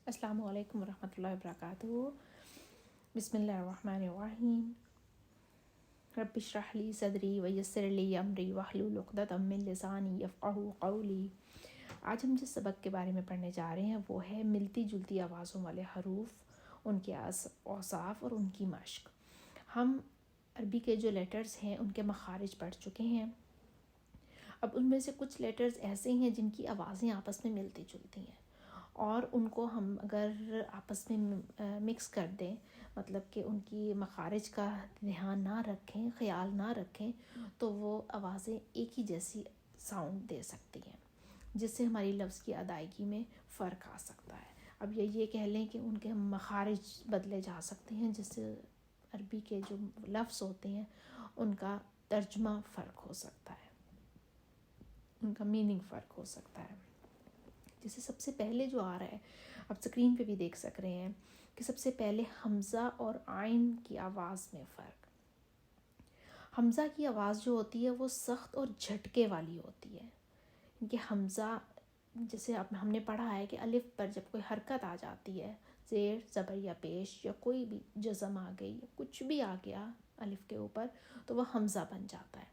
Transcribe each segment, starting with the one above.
السلام علیکم ورحمۃ اللہ وبرکاتہ. بسم اللہ الرحمن الرحیم. رب اشرح لی صدری ویسر لی امری واحلل عقدۃ من لسانی یفقہوا قولی. آج ہم جس سبق کے بارے میں پڑھنے جا رہے ہیں وہ ہے ملتی جلتی آوازوں والے حروف، ان کے اوصاف اور ان کی مشق. ہم عربی کے جو لیٹرز ہیں ان کے مخارج پڑھ چکے ہیں. اب ان میں سے کچھ لیٹرز ایسے ہیں جن کی آوازیں آپس میں ملتی جلتی ہیں، اور ان کو ہم اگر آپس میں مکس کر دیں، مطلب کہ ان کی مخارج کا دھیان نہ رکھیں، خیال نہ رکھیں، تو وہ آوازیں ایک ہی جیسی ساؤنڈ دے سکتی ہیں، جس سے ہماری لفظ کی ادائیگی میں فرق آ سکتا ہے. اب یہ کہہ لیں کہ ان کے مخارج بدلے جا سکتے ہیں، جس سے عربی کے جو لفظ ہوتے ہیں ان کا ترجمہ فرق ہو سکتا ہے، ان کا میننگ فرق ہو سکتا ہے. جیسے سب سے پہلے جو آ رہا ہے، آپ اسکرین پہ بھی دیکھ سک رہے ہیں کہ سب سے پہلے حمزہ اور عین کی آواز میں فرق. حمزہ کی آواز جو ہوتی ہے وہ سخت اور جھٹکے والی ہوتی ہے، کیونکہ حمزہ جیسے ہم نے پڑھا ہے کہ الف پر جب کوئی حرکت آ جاتی ہے، زیر زبر یا پیش یا کوئی بھی جزم آ گئی، کچھ بھی آ گیا الف کے اوپر، تو وہ حمزہ بن جاتا ہے.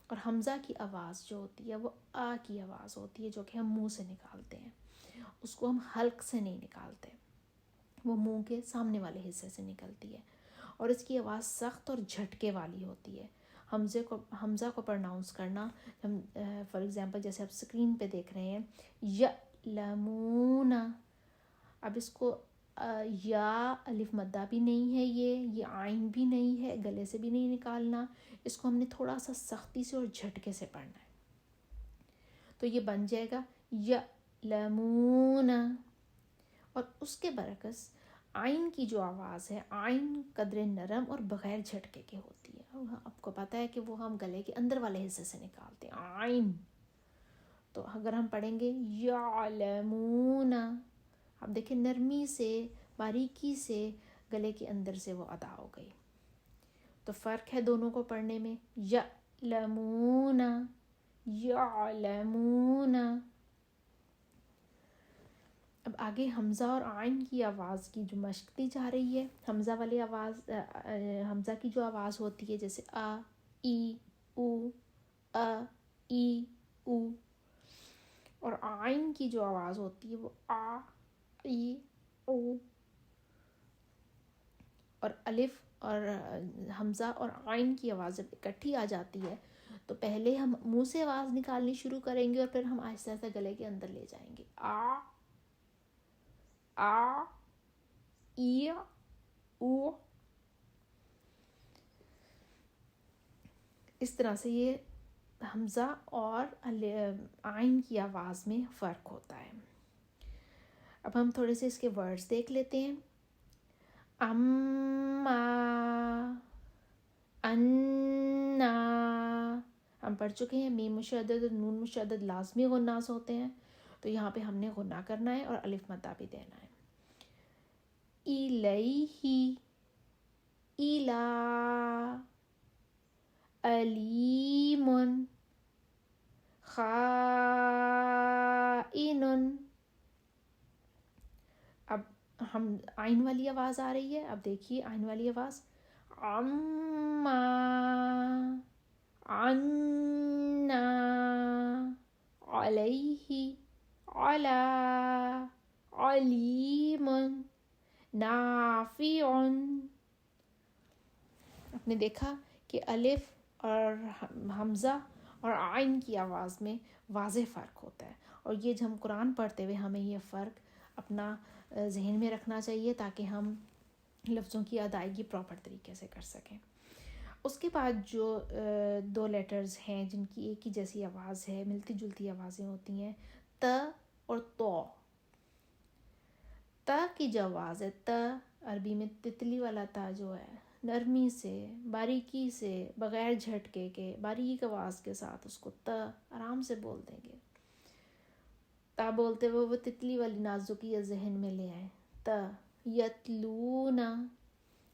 اور حمزہ کی آواز جو ہوتی ہے وہ آ کی آواز ہوتی ہے، جو کہ ہم منہ سے نکالتے ہیں. اس کو ہم حلق سے نہیں نکالتے، وہ منہ کے سامنے والے حصے سے نکلتی ہے، اور اس کی آواز سخت اور جھٹکے والی ہوتی ہے. حمزہ کو پرناؤنس کرنا، ہم فار ایگزامپل جیسے آپ اسکرین پہ دیکھ رہے ہیں یعلمون. اب اس کو یا الف مدہ بھی نہیں ہے، یہ عین بھی نہیں ہے، گلے سے بھی نہیں نکالنا، اس کو ہم نے تھوڑا سا سختی سے اور جھٹکے سے پڑھنا ہے. تو یہ بن جائے گا یعلمون. اور اس کے برعکس عین کی جو آواز ہے، عین قدر نرم اور بغیر جھٹکے کے ہوتی ہے. آپ کو پتہ ہے کہ وہ ہم گلے کے اندر والے حصے سے نکالتے ہیں عین. تو اگر ہم پڑھیں گے یعلمون، اب دیکھیں نرمی سے، باریکی سے گلے کے اندر سے وہ ادا ہو گئی. تو فرق ہے دونوں کو پڑھنے میں، یعلمون یعلمون. اب آگے حمزہ اور عین کی آواز کی جو مشق دی جا رہی ہے، حمزہ والی آواز، حمزہ کی جو آواز ہوتی ہے جیسے آ ای او، آ ای او، اور عین کی جو آواز ہوتی ہے وہ آ ای او. اور الف اور حمزہ اور عین کی آواز جب اکٹھی آ جاتی ہے تو پہلے ہم منہ سے آواز نکالنی شروع کریں گے، اور پھر ہم آہستہ آہستہ گلے کے اندر لے جائیں گے. آ ای او. اس طرح سے یہ حمزہ اور عین کی آواز میں فرق ہوتا ہے. اب ہم تھوڑے سے اس کے ورڈز دیکھ لیتے ہیں. اما، انا، ہم پڑھ چکے ہیں میم مشدد اور نون مشدد لازمی غناص ہوتے ہیں، تو یہاں پہ ہم نے غنہ کرنا ہے اور الف مدہ بھی دینا ہے. الیہ، الا، علیم، خائن. اب ہم عین والی آواز آ رہی ہے، اب دیکھیے عین والی آواز عما، عنا، علیہ، علا، علیم، نافع. آپ نے دیکھا کہ الف اور حمزہ اور عین کی آواز میں واضح فرق ہوتا ہے، اور یہ جب ہم قرآن پڑھتے ہوئے ہمیں یہ فرق اپنا ذہن میں رکھنا چاہیے تاکہ ہم لفظوں کی ادائیگی پراپر طریقے سے کر سکیں. اس کے بعد جو دو لیٹرز ہیں جن کی ایک ہی جیسی آواز ہے، ملتی جلتی آوازیں ہوتی ہیں، ت اور تو. ت کی جو آواز ہے، ت عربی میں تتلی والا تا جو ہے، نرمی سے، باریکی سے، بغیر جھٹکے کے، باریک آواز کے ساتھ اس کو ت آرام سے بول دیں گے. تا بولتے ہوئے وہ تتلی والی نازکی یا ذہن میں لے آئیں. ت یتلونا،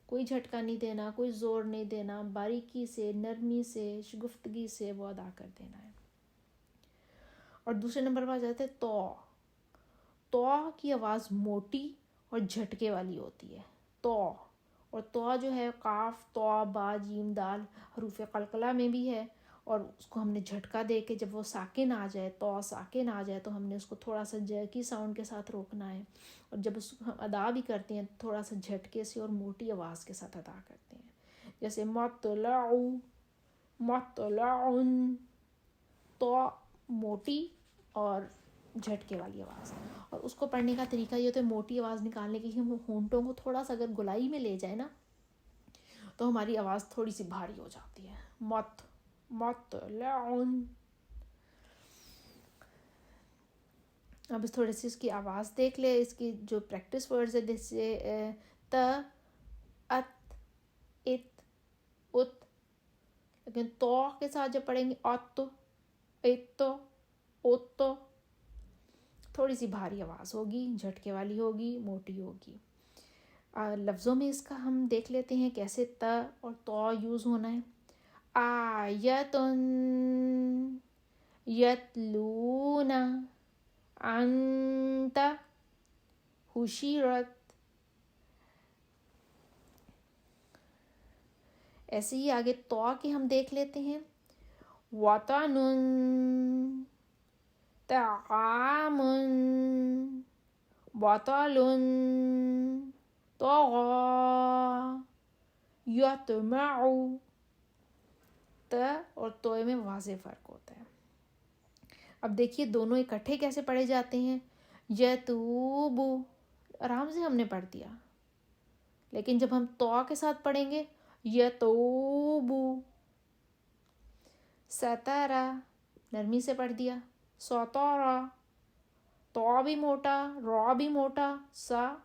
کوئی جھٹکا نہیں دینا، کوئی زور نہیں دینا، باریکی سے، نرمی سے، شگفتگی سے وہ ادا کر دینا ہے. اور دوسرے نمبر پر آ جاتے تو. تو کی آواز موٹی اور جھٹکے والی ہوتی ہے تو. اور تو جو ہے قاف تو با جیم دال حروف قلقلہ میں بھی ہے, اور اس کو ہم نے جھٹکا دے کے جب وہ ساکن آ جائے, تو ساکن آ جائے, تو ہم نے اس کو تھوڑا سا جرکی ساؤنڈ کے ساتھ روکنا ہے, اور جب اس کو ہم ادا بھی کرتے ہیں تھوڑا سا جھٹکے سے اور موٹی آواز کے ساتھ ادا کرتے ہیں, جیسے مطلع مطلع, تو موٹی اور جھٹکے والی آواز. اور اس کو پڑھنے کا طریقہ یہ ہوتا ہے موٹی آواز نکالنے کے لیے ہم ہونٹوں کو تھوڑا سا اگر گلائی میں لے جائے نا تو ہماری آواز تھوڑی سی بھاری ہو جاتی ہے. مطلع. اب اس تھوڑی سی اس کی آواز دیکھ لے, اس کی جو پریکٹس ورڈز ہے جیسے ت ات ات ات, لیکن تو کے ساتھ جب پڑھیں گے ات ات ات, تھوڑی سی بھاری آواز ہوگی, جھٹکے والی ہوگی, موٹی ہوگی. لفظوں میں اس کا ہم دیکھ لیتے ہیں کیسے ت اور تو یوز ہونا ہے. آیتن یتلون انت حشرت. ایسے ہی آگے تو کے ہم دیکھ لیتے ہیں. وطن طعام بطل طغى یطمع. ت اور تو میں واضح فرق ہوتا ہے. اب دیکھیے دونوں اکٹھے کیسے پڑھے جاتے ہیں. یتوب آرام سے ہم نے پڑھ دیا, لیکن جب ہم تو کے ساتھ پڑھیں گے یتوب. ستارا نرمی سے پڑھ دیا. سطارا تو بھی موٹا, را بھی موٹا, سا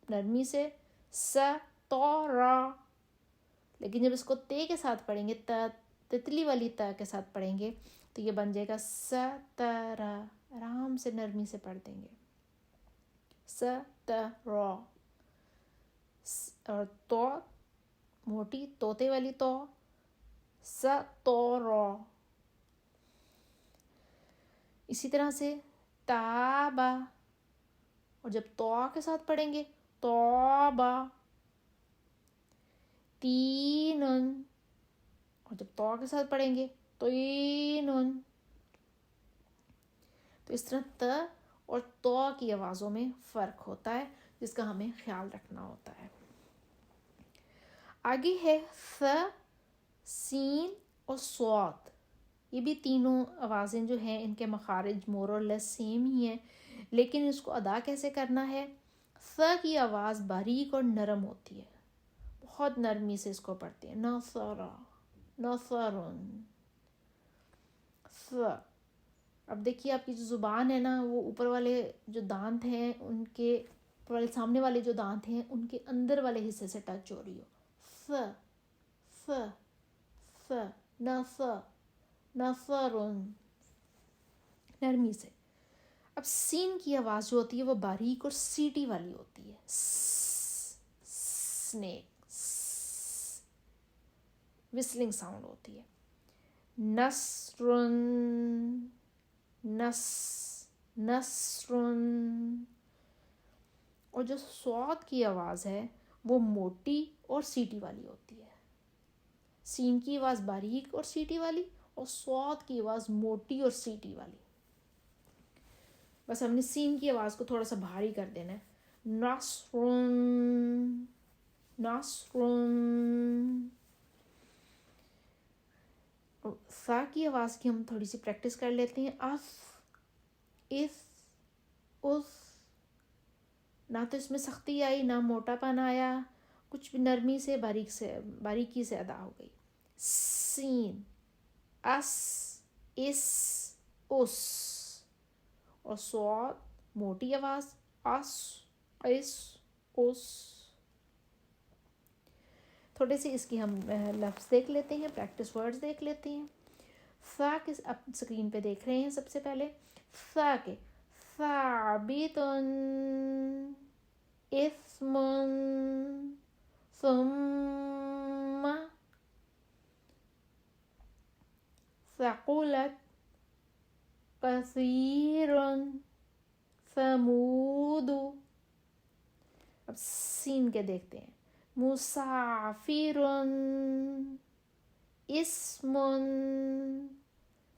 نرمی سے. ستارا, لیکن جب اس کو تے کے ساتھ پڑھیں گے, تتلی والی تا کے ساتھ پڑھیں گے تو یہ بن جائے گا ستارا. آرام سے نرمی سے پڑھ دیں گے ستارا. اور تو موٹی طوطے والی تو ستارا. اسی طرح سے تابا, اور جب تو کے ساتھ پڑھیں گے توبا. تینن, اور جب تو کے ساتھ پڑھیں گے تینن. تو اس طرح ت اور تو کی آوازوں میں فرق ہوتا ہے جس کا ہمیں خیال رکھنا ہوتا ہے. آگے ہے ث, سین اور صاد. یہ بھی تینوں آوازیں جو ہیں ان کے مخارج مور اور لیس سیم ہی ہیں, لیکن اس کو ادا کیسے کرنا ہے. ث کی آواز باریک اور نرم ہوتی ہے, بہت نرمی سے اس کو پڑھتے ہیں. نصرا نصرن. ث. اب دیکھیے آپ کی جو زبان ہے نا وہ اوپر والے جو دانت ہیں ان کے اوپر والے سامنے والے جو دانت ہیں ان کے اندر والے حصے سے ٹچ ہو رہی ہو. ث ث ث نص نصرن, نرمی سے. اب سین کی آواز جو ہوتی ہے وہ باریک اور سیٹی والی ہوتی ہے. سنیک, وسلنگ ساؤنڈ ہوتی ہے. نصرن نس نصرن. اور جو صاد کی آواز ہے وہ موٹی اور سیٹی والی ہوتی ہے. سین کی آواز باریک اور سیٹی والی, اور صاد کی آواز موٹی اور سیٹی والی. بس ہم نے سین کی آواز کو تھوڑا سا بھاری کر دینا ہے. نصرن نصرن. سا کی آواز کی ہم تھوڑی سی پریکٹس کر لیتے ہیں. اف اس اس, نہ تو اس میں سختی آئی نہ موٹا پن آیا, کچھ بھی نرمی سے باریکی سے ادا ہو گئی. سین اس اس اس, اور صاد موٹی آواز اس اس اس. تھوڑے سے اس کی ہم لفظ دیکھ لیتے ہیں, پریکٹس ورڈز دیکھ لیتے ہیں. فا کے اب اسکرین پہ دیکھ رہے ہیں سب سے پہلے. فا کے ثابتن اسمن ثم ثقلت کثیر ثمود. اب سین کے دیکھتے ہیں. مسافرن اسمن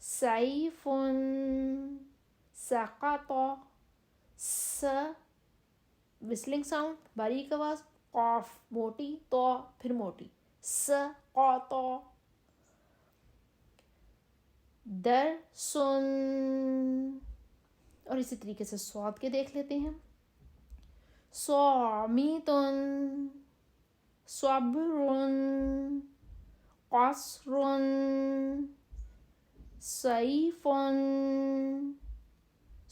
سیفن سقط. س وسلنگ ساؤنڈ باریک آواز, قاف موٹی, تو پھر موٹی, سقط. درسن, اور اسی طریقے سے صاد کے دیکھ لیتے ہیں. صامیتن صبرن قصرن سیفن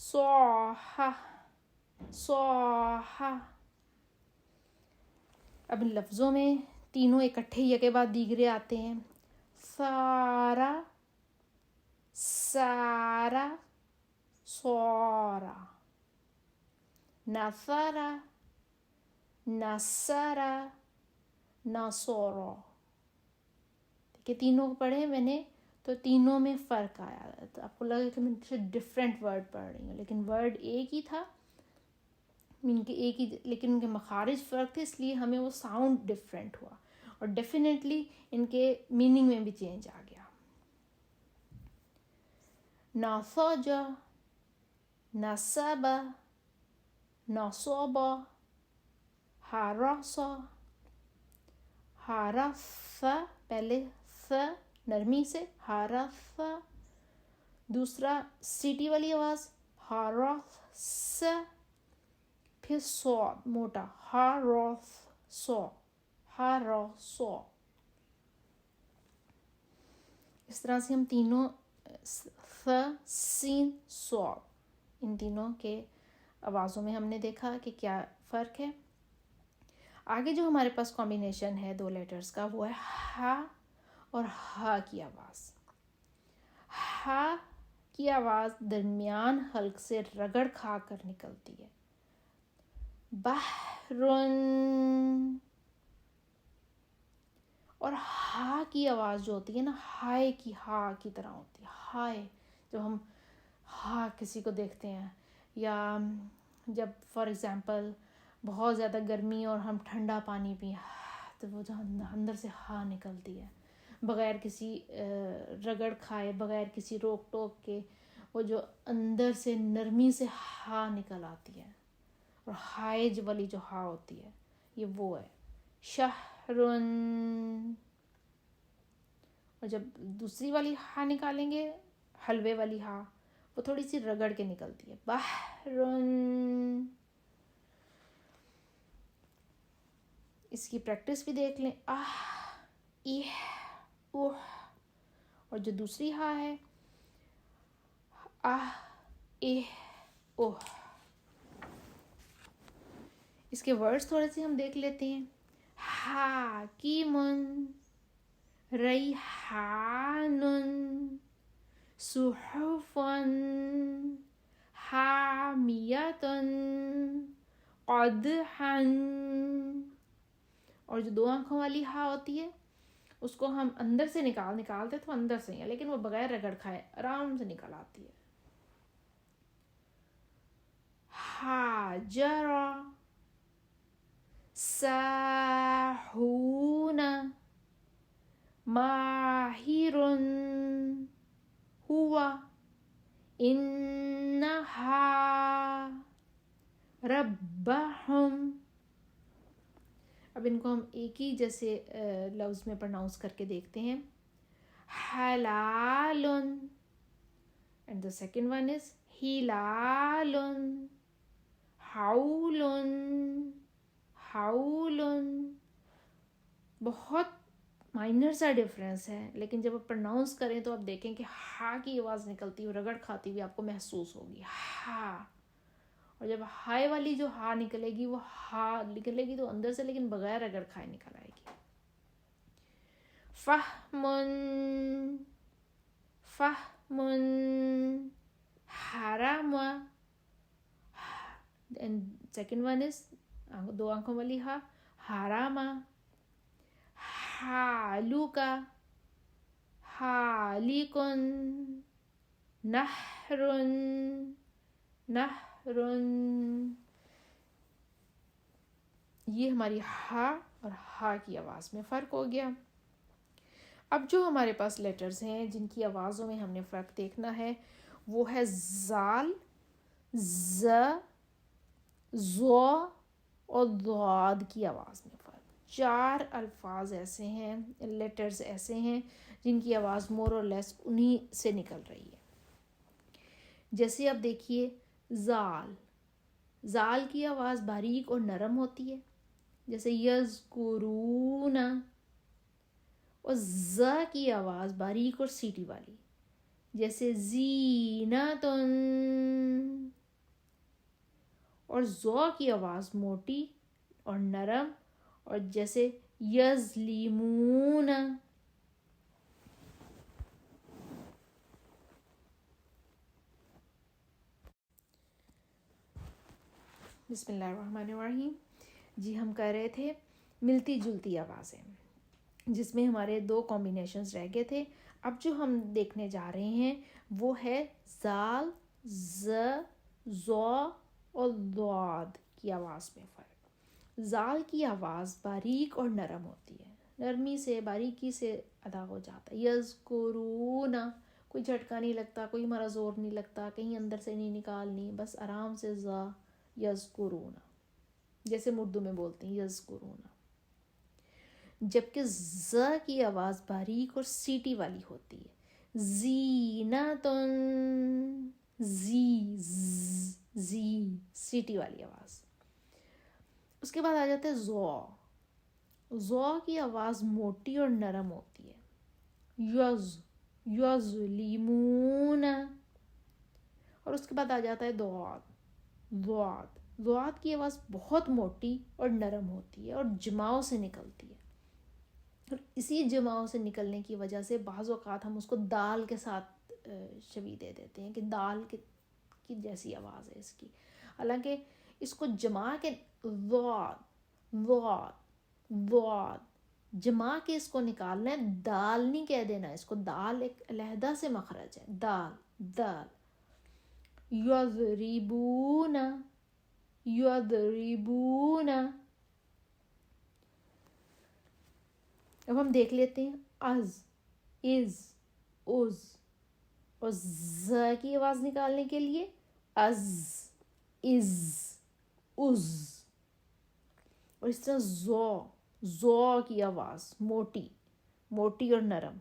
صاح صاح. اب ان لفظوں میں تینوں اکٹھے یک کے بعد دیگرے آتے ہیں. سارا سارا سورا. نصرا نصرا نصورا. کہ تینوں کو پڑھے میں نے تو تینوں میں فرق آیا. تو آپ کو لگا کہ میں ڈفرینٹ ورڈ پڑھ رہی ہوں, لیکن ورڈ ایک ہی تھا, ان کے ایک ہی, لیکن ان کے مخارج فرق تھے, اس لیے ہمیں وہ ساؤنڈ ڈفرینٹ ہوا, اور ڈیفینیٹلی ان کے میننگ میں بھی چینج آ گیا. نسج نصب نصب حرس حرس. پہلے س نرمی سے حرس, دوسرا سیٹی والی آواز حرس, پھر صاد موٹا حرس سو حرسو. اس طرح سے ہم تینوں ث سین صاد ان تینوں کے آوازوں میں ہم نے دیکھا کہ کیا فرق ہے. آگے جو ہمارے پاس کمبینیشن ہے دو لیٹرز کا وہ ہے ہا اور ہا کی آواز. ہا کی آواز درمیان حلق سے رگڑ کھا کر نکلتی ہے. بحرن. اور ہا کی آواز جو ہوتی ہے نا, ہائے کی ہا کی طرح ہوتی ہے. ہائے جب ہم ہا کسی کو دیکھتے ہیں, یا جب فار ایگزامپل بہت زیادہ گرمی اور ہم ٹھنڈا پانی پئیں تو وہ جو اندر سے ہا نکلتی ہے بغیر کسی رگڑ کھائے, بغیر کسی روک ٹوک کے, وہ جو اندر سے نرمی سے ہا نکل آتی ہے, اور ہائج والی جو ہا ہوتی ہے یہ وہ ہے. شہرن. اور جب دوسری والی ہا نکالیں گے حلوے والی ہا, وہ تھوڑی سی رگڑ کے نکلتی ہے. بحرن. اس کی پریکٹس بھی دیکھ لیں. آہ ایہ اوہ. اور جو دوسری ہا ہے آہ ایہ اوہ. اس کے ورڈز تھوڑے سے ہم دیکھ لیتے ہیں. حاکمن ریحانن صحفن حامیتن قدحن. اور جو دو آنکھوں والی ہا ہوتی ہے اس کو ہم اندر سے نکالتے تو اندر سے ہی ہے, لیکن وہ بغیر رگڑ کھائے آرام سے نکل آتی ہے. حاجر ساحون ماہر ہوا انہا ربہم. اب ان کو ہم ایک ہی جیسے لفظ میں پرناؤنس کر کے دیکھتے ہیں. حلال and the second one is ہلال. حول حول. بہت مائنر سا ڈفرینس ہے, لیکن جب آپ پرناؤنس کریں تو آپ دیکھیں کہ ہا کی آواز نکلتی ہوئی رگڑ کھاتی ہوئی آپ کو محسوس ہوگی ہا. اور جب ہائے والی جو ہا نکلے گی وہ ہا نکلے گی تو اندر سے, لیکن بغیر رگڑ کھائے نکل آئے گی. فہمن فہمن حرم. اینڈ سیکنڈ ون از دو آنکھوں والی ہا حرام. حالوکا حالکن نہرن نہرن. یہ ہماری ہا اور ہا کی آواز میں فرق ہو گیا. اب جو ہمارے پاس لیٹرز ہیں جن کی آوازوں میں ہم نے فرق دیکھنا ہے وہ ہے زال، ز، زو اور ضاد کی آواز میں فرق. 4 الفاظ ایسے ہیں، لیٹرز ایسے ہیں جن کی آواز مور اور لیس انہی سے نکل رہی ہے. جیسے اب دیکھیے زال، زال کی آواز باریک اور نرم ہوتی ہے جیسے یذکرون، اور ز کی آواز باریک اور سیٹی والی جیسے زینتن، اور زو کی آواز موٹی اور نرم اور جیسے یظلمون. بسم اللہ الرحمن الرحیم. جی ہم کہہ رہے تھے ملتی جلتی آوازیں جس میں ہمارے 2 کمبینیشنز رہ گئے تھے. اب جو ہم دیکھنے جا رہے ہیں وہ ہے زال، ز، زو اور ضاد کی آواز میں فرق. زال کی آواز باریک اور نرم ہوتی ہے، نرمی سے باریکی سے ادا ہو جاتا ہے. یذکرون، کوئی جھٹکا نہیں لگتا، کوئی ہمارا زور نہیں لگتا، کہیں اندر سے نہیں نکالنی، بس آرام سے زا یذکرون جیسے اردو میں بولتے ہیں یذکرون. جبکہ ز کی آواز باریک اور سیٹی والی ہوتی ہے، زینتن، زی سیٹی والی آواز. اس کے بعد آ جاتا ہے زو. زو کی آواز موٹی اور نرم ہوتی ہے، یظلمون. اور اس کے بعد آ جاتا ہے ضاد. ضاد کی آواز بہت موٹی اور نرم ہوتی ہے اور جماؤں سے نکلتی ہے، اور اسی جماؤں سے نکلنے کی وجہ سے بعض اوقات ہم اس کو دال کے ساتھ شبیہ دے دیتے ہیں کہ دال کی جیسی آواز ہے اس کی، حالانکہ اس کو جما کے ضاد جما کے اس کو نکالنا ہے، دال نہیں کہہ دینا اس کو. دال ایک علیحدہ سے مخرج ہے، دال. یضربون، اب ہم دیکھ لیتے ہیں از، اور ز کی آواز نکالنے کے لیے اور اس طرح زو کی آواز موٹی اور نرم،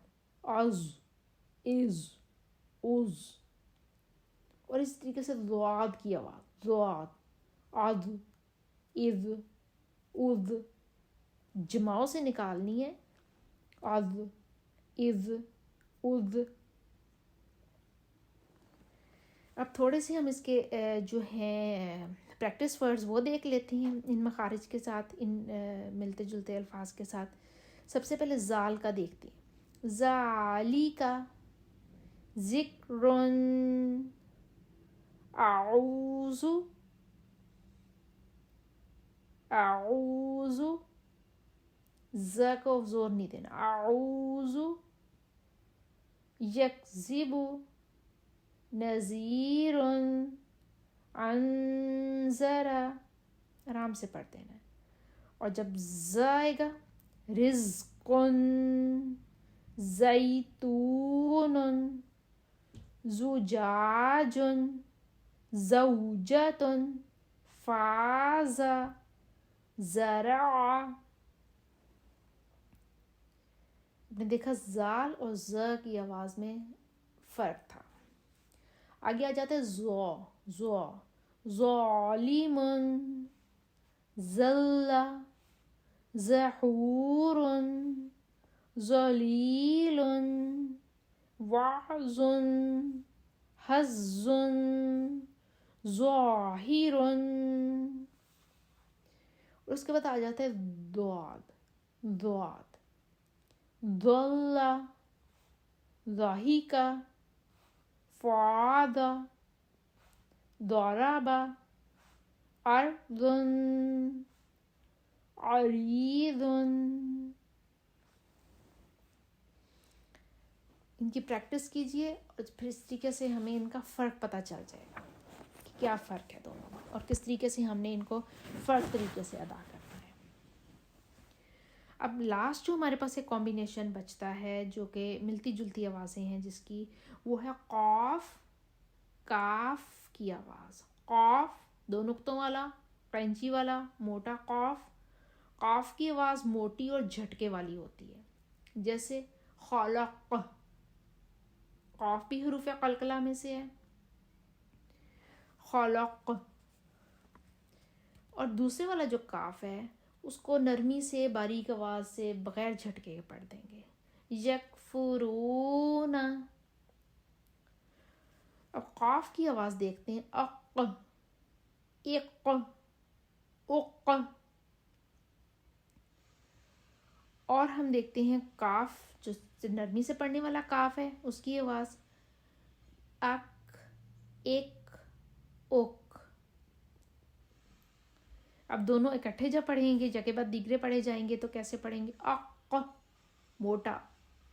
اور اس طریقے سے ضاد کی آواز جماؤں سے نکالنی ہے، اب تھوڑے سے ہم اس کے جو ہیں پریکٹس ورڈز وہ دیکھ لیتے ہیں ان مخارج کے ساتھ، ان ملتے جلتے الفاظ کے ساتھ. سب سے پہلے زال کا دیکھتے ہیں. ذالکا ذکرن، اعوذ، ز کو زور نہیں دینا، اعوذ. یکذب، نذیر، انذر، آرام سے پڑھتے ہیں. اور جب ز آئے گا رزق، زیتون، زجاج، زوجۃ، فاز، زرع. نے دیکھا زال اور ز کی آواز میں فرق تھا. آگے آ جاتا ہے زو. ظالم، ذل، زحور، ذلیل، وعظ، حظ، ظاہر. اس کے بعد آ جاتا ہے ضاد. ضل، ضحک، فعاد، ضرب، ارض، عریض. ان کی پریکٹس کیجئے اور پھر اس طریقے سے ہمیں ان کا فرق پتہ چل جائے گا کہ کیا فرق ہے دونوں میں اور کس طریقے سے ہم نے ان کو فرق طریقے سے ادا کرنا ہے. اب لاسٹ جو ہمارے پاس ایک کمبینیشن بچتا ہے جو کہ ملتی جلتی آوازیں ہیں جس کی، وہ ہے قاف کاف کی آواز. قاف دو نقطوں والا قینچی والا موٹا قاف. قاف کی آواز موٹی اور جھٹکے والی ہوتی ہے، جیسے خلق. قاف بھی حروف قلقلہ میں سے ہے. خلق. اور دوسرے والا جو کاف ہے اس کو نرمی سے باریک آواز سے بغیر جھٹکے کے پڑھ دیں گے. یکفرون. اب قاف کی آواز دیکھتے ہیں، اق اق اق. اور ہم دیکھتے ہیں کاف جو نرمی سے پڑھنے والا کاف ہے اس کی آواز اک ایک اوک. اب دونوں اکٹھے جب پڑھیں گے جگہ بعد دیگرے پڑھے جائیں گے تو کیسے پڑھیں گے؟ اق موٹا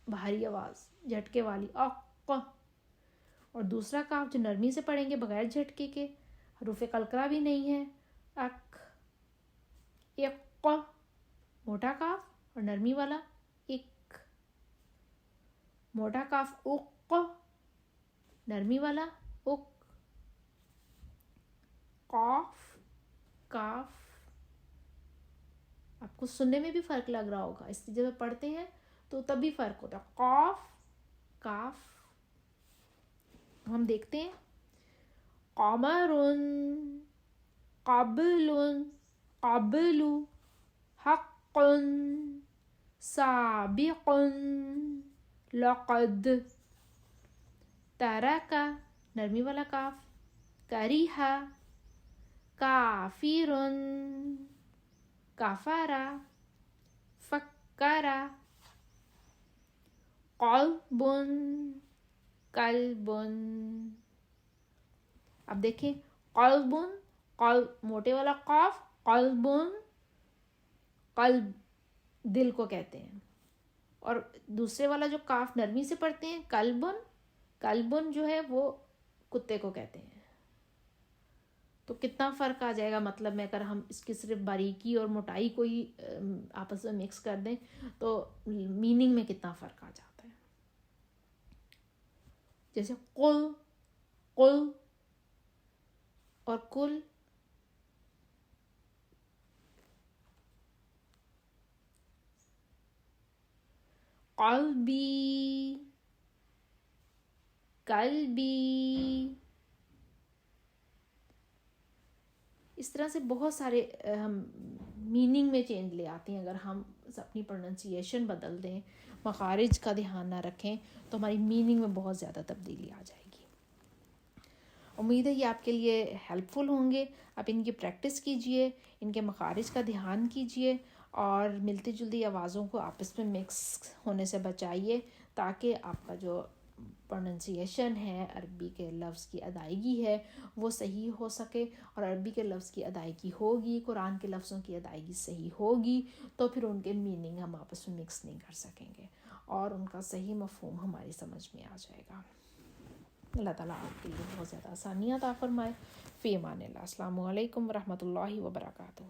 بھاری آواز جھٹکے والی اق. اور دوسرا کاف جو نرمی سے پڑھیں گے بغیر جھٹکے کے، حروف قلقلہ بھی نہیں ہے، اک اق موٹا کاف اور نرمی والا اک. موٹا کاف اق نرمی والا اک. قاف کاف. آپ کو سننے میں بھی فرق لگ رہا ہوگا، اس لیے جب پڑھتے ہیں تو تب بھی فرق ہوتا ہے. قاف کاف. ہم دیکھتے ہیں قمر قبل قبل حق سابق لقد. ترک نرمی والا کاف. کریہ کافر کفر فکر. قلب قلب. اب دیکھیں قلب قلب موٹے والا قاف، قلب قلب دل کو کہتے ہیں. اور دوسرے والا جو کاف نرمی سے پڑھتے ہیں قلبن، قلبن جو ہے وہ کتے کو کہتے ہیں. تو کتنا فرق آ جائے گا مطلب میں، اگر ہم اس کی صرف باریکی اور موٹائی کو ہی آپس میں مکس کر دیں تو میننگ میں کتنا فرق آ جاتا ہے. جیسے قل قل اور کل. قلبی قلبی. اس طرح سے بہت سارے ہم میننگ میں چینج لے آتے ہیں اگر ہم اپنی پروننسیشن بدل دیں، مخارج کا دھیان نہ رکھیں تو ہماری میننگ میں بہت زیادہ تبدیلی آ جائے گی. امید ہے یہ آپ کے لیے ہیلپ فل ہوں گے. آپ ان کی پریکٹس کیجئے، ان کے مخارج کا دھیان کیجئے اور ملتی جلتی آوازوں کو آپس میں مکس ہونے سے بچائیے تاکہ آپ کا جو پروننسیشن ہے، عربی کے لفظ کی ادائیگی ہے وہ صحیح ہو سکے. اور عربی کے لفظ کی ادائیگی ہوگی، قرآن کے لفظوں کی ادائیگی صحیح ہوگی تو پھر ان کے میننگ ہم آپس میں مکس نہیں کر سکیں گے اور ان کا صحیح مفہوم ہماری سمجھ میں آ جائے گا. اللہ تعالیٰ آپ کے لیے بہت زیادہ آسانیاں عطا فرمائے. فی امان اللہ. السلام علیکم ورحمۃ اللہ وبرکاتہ.